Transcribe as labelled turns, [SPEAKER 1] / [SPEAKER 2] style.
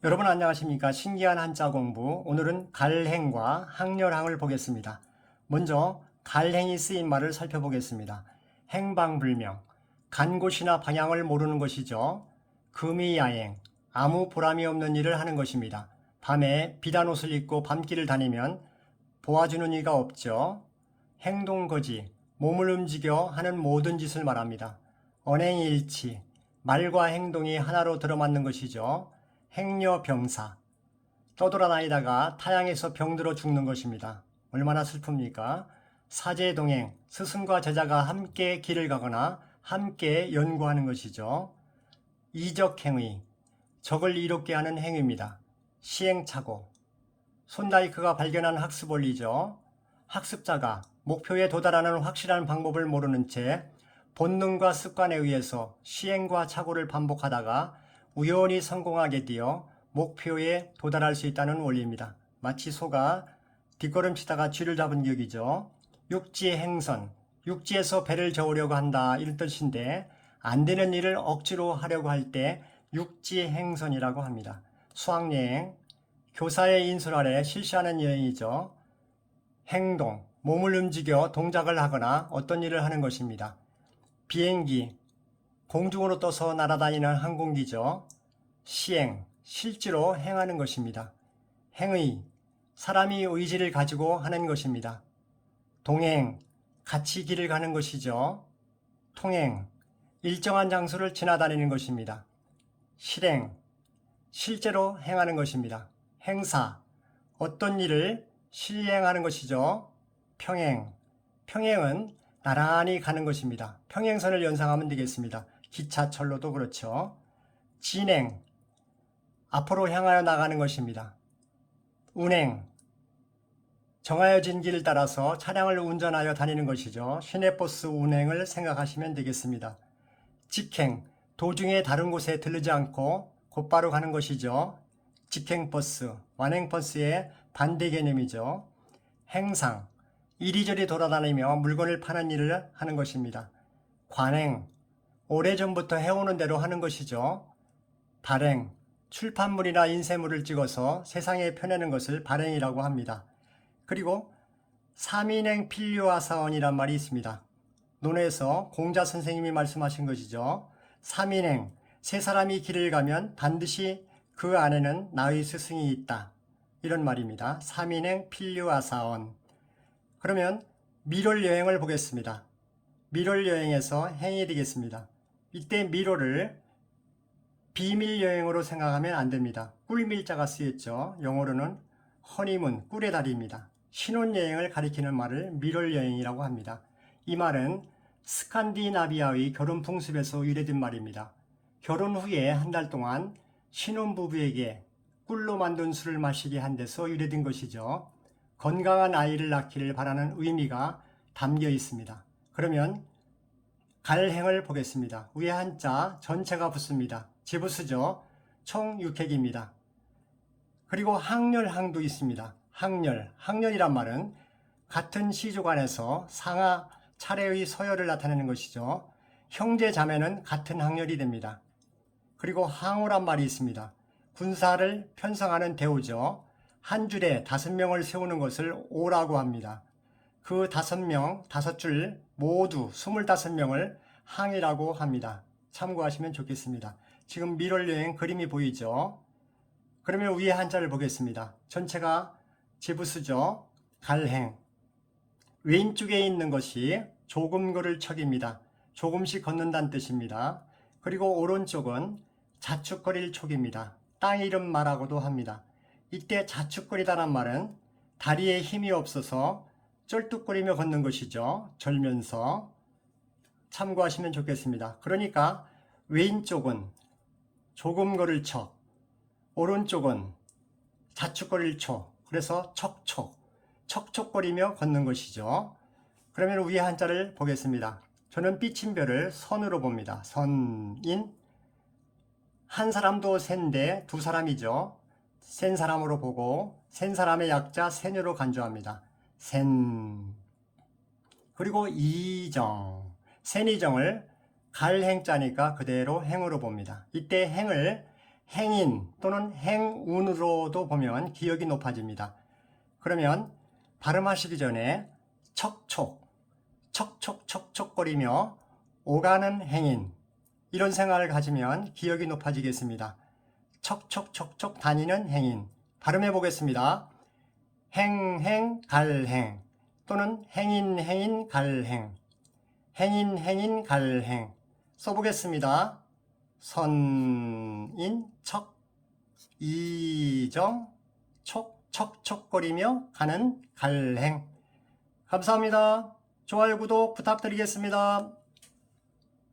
[SPEAKER 1] 여러분 안녕하십니까? 신기한 한자 공부. 오늘은 갈행과 항렬항을 보겠습니다. 먼저 갈행이 쓰인 말을 살펴보겠습니다. 행방불명, 간 곳이나 방향을 모르는 것이죠. 금이야행, 아무 보람이 없는 일을 하는 것입니다. 밤에 비단 옷을 입고 밤길을 다니면 보아주는 이가 없죠. 행동거지, 몸을 움직여 하는 모든 짓을 말합니다. 언행일치, 말과 행동이 하나로 들어맞는 것이죠. 행여병사, 떠돌아다니다가 타양에서 병들어 죽는 것입니다. 얼마나 슬픕니까? 사제동행, 스승과 제자가 함께 길을 가거나 함께 연구하는 것이죠. 이적행위, 적을 이롭게 하는 행위입니다. 시행착오, 손다이크가 발견한 학습 원리죠. 학습자가 목표에 도달하는 확실한 방법을 모르는 채 본능과 습관에 의해서 시행과 착오를 반복하다가 우연히 성공하게 되어 목표에 도달할 수 있다는 원리입니다. 마치 소가 뒷걸음치다가 쥐를 잡은 격이죠. 육지행선, 육지에서 배를 저으려고 한다 이런 뜻인데 안 되는 일을 억지로 하려고 할 때 육지행선이라고 합니다. 수학여행, 교사의 인술 아래 실시하는 여행이죠. 행동, 몸을 움직여 동작을 하거나 어떤 일을 하는 것입니다. 비행기, 공중으로 떠서 날아다니는 항공기죠. 시행, 실제로 행하는 것입니다. 행의, 사람이 의지를 가지고 하는 것입니다. 동행, 같이 길을 가는 것이죠. 통행, 일정한 장소를 지나다니는 것입니다. 실행, 실제로 행하는 것입니다. 행사, 어떤 일을 실행하는 것이죠. 평행, 평행은 나란히 가는 것입니다. 평행선을 연상하면 되겠습니다. 기차철로도 그렇죠. 진행, 앞으로 향하여 나가는 것입니다. 운행, 정하여진 길을 따라서 차량을 운전하여 다니는 것이죠. 시내버스 운행을 생각하시면 되겠습니다. 직행, 도중에 다른 곳에 들르지 않고 곧바로 가는 것이죠. 직행버스, 완행버스의 반대 개념이죠. 행상, 이리저리 돌아다니며 물건을 파는 일을 하는 것입니다. 관행, 오래전부터 해오는 대로 하는 것이죠. 발행, 출판물이나 인쇄물을 찍어서 세상에 펴내는 것을 발행이라고 합니다. 그리고 3인행 필요하사원이란 말이 있습니다. 논에서 공자 선생님이 말씀하신 것이죠. 3인행, 세 사람이 길을 가면 반드시 그 안에는 나의 스승이 있다. 이런 말입니다. 3인행 필요하사원. 그러면 미롤 여행을 보겠습니다. 미롤 여행에서 행이 되겠습니다. 이때 미롤을 비밀 여행으로 생각하면 안 됩니다. 꿀밀자가 쓰였죠. 영어로는 허니문, 꿀의 달입니다. 신혼여행을 가리키는 말을 미롤 여행이라고 합니다. 이 말은 스칸디나비아의 결혼 풍습에서 유래된 말입니다. 결혼 후에 한 달 동안 신혼부부에게 꿀로 만든 술을 마시게 한 데서 유래된 것이죠. 건강한 아이를 낳기를 바라는 의미가 담겨 있습니다. 그러면 갈행을 보겠습니다. 위에 한자 전체가 붙습니다. 지부스죠. 총 6핵입니다. 그리고 항렬항도 있습니다. 항렬이란 말은 같은 시족 안에서 상하 차례의 서열을 나타내는 것이죠. 형제 자매는 같은 항렬이 됩니다. 그리고 항우란 말이 있습니다. 군사를 편성하는 대우죠. 한 줄에 5명을 세우는 것을 오라고 합니다. 그 5명, 5줄 모두 25명을 항이라고 합니다. 참고하시면 좋겠습니다. 지금 미롤 여행 그림이 보이죠? 그러면 위에 한자를 보겠습니다. 전체가 지부수죠. 갈행. 왼쪽에 있는 것이 조금 걸을 척입니다. 조금씩 걷는다는 뜻입니다. 그리고 오른쪽은 자축거릴 촉입니다. 땅 이름 말하고도 합니다. 이때 자축거리다란 말은 다리에 힘이 없어서 쩔뚝거리며 걷는 것이죠. 절면서 참고하시면 좋겠습니다. 그러니까 왼쪽은 조금 걸을 척, 오른쪽은 자축거릴 촉, 그래서 척척거리며 걷는 것이죠. 그러면 위에 한자를 보겠습니다. 저는 삐침별을 선으로 봅니다. 선인, 한 사람도 센데 두 사람이죠. 센 사람으로 보고 센 사람의 약자 센으로 간주합니다. 센. 그리고 이정, 센이정을 갈행자니까 그대로 행으로 봅니다. 이때 행을 행인 또는 행운으로도 보면 기억이 높아집니다. 그러면 발음하시기 전에 척촉, 척척척척거리며 오가는 행인, 이런 생각을 가지면 기억이 높아지겠습니다. 척척척척 다니는 행인. 발음해 보겠습니다. 행행 갈행 또는 행인 행인 갈행, 행인 행인 갈행 써보겠습니다. 선인 척, 이정 촉, 척척거리며 가는 갈행. 감사합니다. 좋아요, 구독 부탁드리겠습니다.